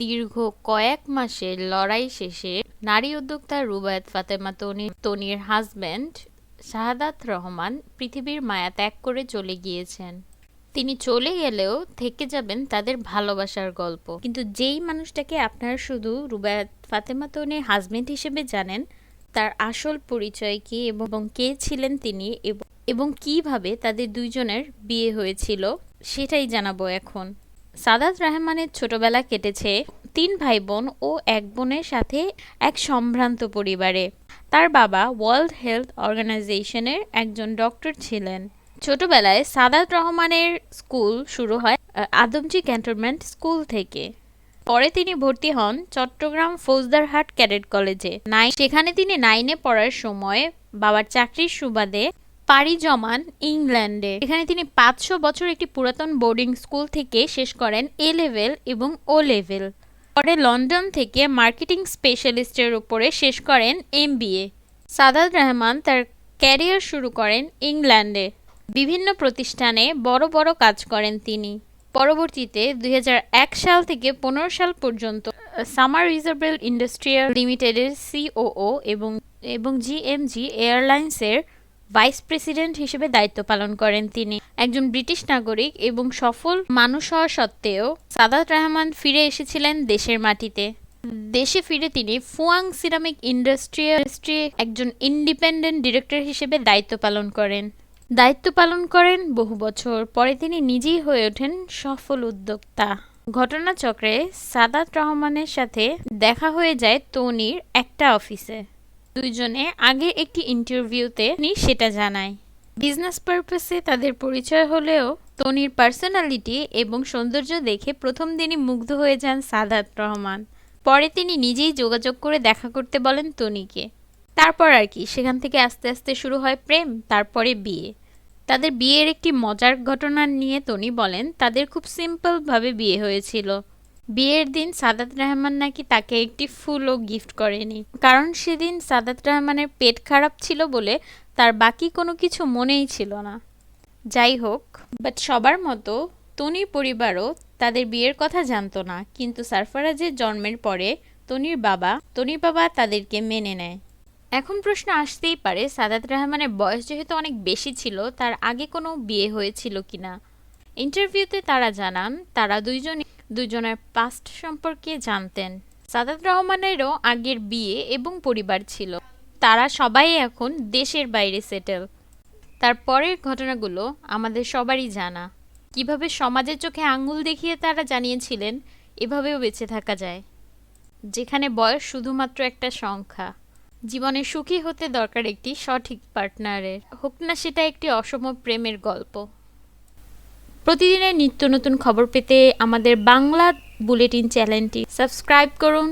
দীর্ঘ কয়েক মাসের লড়াই শেষে নারী উদ্যোক্তা রুবায়েত ফাতেমা তনির হাজব্যান্ড শাহাদাত রহমান পৃথিবীর মায়া ত্যাগ করে চলে গিয়েছেন। তিনি চলে গেলেও থেকে যাবেন তাদের ভালোবাসার গল্প। কিন্তু যেই মানুষটাকে আপনারা শুধু রুবায়েত ফাতেমা তনির হাজব্যান্ড হিসেবে জানেন, তার আসল পরিচয় কি এবং কে ছিলেন তিনি এবং কিভাবে তাদের দুইজনের বিয়ে হয়েছিল সেটাই জানাবো এখন। সাদাত রহমানের ছোটবেলা কেটেছে 3 ভাই বোন ও 1 বোনের সাথে এক সম্ভ্রান্ত পরিবারে। তার বাবা ওয়ার্ল্ড হেলথ অর্গানাইজেশনের একজন ডক্টর ছিলেন। ছোটবেলায় সাদাত রহমানের স্কুল শুরু হয় আদমজী ক্যান্টনমেন্ট স্কুল থেকে। পরে তিনি ভর্তি হন চট্টগ্রাম ফৌজদারহাট ক্যাডেট কলেজে। সেখানে তিনি 9-এ পড়ার সময় বাবার চাকরির সুবাদে পাড়ি জমান ইংল্যান্ডে। এখানে তিনি 500 বছর একটি পুরাতন বোর্ডিং স্কুল থেকে শেষ করেন এ লেভেল এবং ও লেভেল। পরে লন্ডন থেকে মার্কেটিং স্পেশালিস্টের উপরে শেষ করেন MBA। সাদাত রহমান তার ক্যারিয়ার শুরু করেন ইংল্যান্ডে। বিভিন্ন প্রতিষ্ঠানে বড় বড় কাজ করেন তিনি। পরবর্তীতে 2001 সাল থেকে 15 সাল পর্যন্ত সামার রিজার্ভেল ইন্ডাস্ট্রিয়াল লিমিটেডের COO এবং GMG এয়ারলাইন্সের ভাইস প্রেসিডেন্ট হিসেবে দায়িত্ব পালন করেন তিনি। একজন ব্রিটিশ নাগরিক এবং সফল মানুষ হওয়া সত্ত্বেও সাদাত রহমান ফিরে এসেছিলেন দেশের মাটিতে। দেশে ফিরে তিনি ফুয়াং সিরামিক ইন্ডাস্ট্রি একজন ইন্ডিপেন্ডেন্ট ডিরেক্টর হিসেবে দায়িত্ব পালন করেন বহু বছর। পরে তিনি নিজেই হয়ে ওঠেন সফল উদ্যোক্তা। ঘটনাচক্রে সাদাত রহমানের সাথে দেখা হয়ে যায় তনির একটা অফিসে। দুইজনে আগে একটি ইন্টারভিউতে সেটা জানায়। বিজনেস পারপাসে তাদের পরিচয় হলেও তনির পার্সোনালিটি এবং সৌন্দর্য দেখে প্রথম দিনই মুগ্ধ হয়ে যান সাদাত রহমান। পরে তিনি নিজেই যোগাযোগ করে দেখা করতে বলেন তনিকে। তারপর আর কি, সেখান থেকে আস্তে আস্তে শুরু হয় প্রেম, তারপরে বিয়ে। তাদের বিয়ের একটি মজার ঘটনা নিয়ে তনি বলেন, তাদের খুব সিম্পলভাবে বিয়ে হয়েছিল। বিয়ের দিন সাদাত রহমান নাকি তাকে একটি ফুলও গিফট করেনি, কারণ সেদিন সাদাত রহমানের পেট খারাপ ছিল বলে তার বাকি কোনো কিছু মনেই ছিল না। যাই হোক, বাট সবার মতো তনির পরিবারও তাদের বিয়ের কথা জানতো না। কিন্তু সারফারাজের জন্মের পরে তনির বাবা তাদেরকে মেনে নেয়। এখন প্রশ্ন আসতেই পারে, সাদাত রহমানের বয়স যেহেতু অনেক বেশি ছিল, তার আগে কোনো বিয়ে হয়েছিল কিনা। ইন্টারভিউতে তারা জানান তারা দুজনের পাস্ট সম্পর্কে জানতেন। সাদাত রহমানেরও আগের বিয়ে এবং পরিবার ছিল। তারা সবাই এখন দেশের বাইরে সেটেল। তার পরের ঘটনাগুলো আমাদের সবারই জানা। কিভাবে সমাজের চোখে আঙ্গুল দেখিয়ে তারা জানিয়েছিলেন এভাবেও বেঁচে থাকা যায়, যেখানে বয়স শুধুমাত্র একটা সংখ্যা। জীবনে সুখী হতে দরকার একটি সঠিক পার্টনারের, হোক না সেটা একটি অসম প্রেমের গল্প। প্রতিদিনের নিত্য নতুন খবর পেতে আমাদের বাংলা বুলেটিন চ্যানেলটি সাবস্ক্রাইব করুন।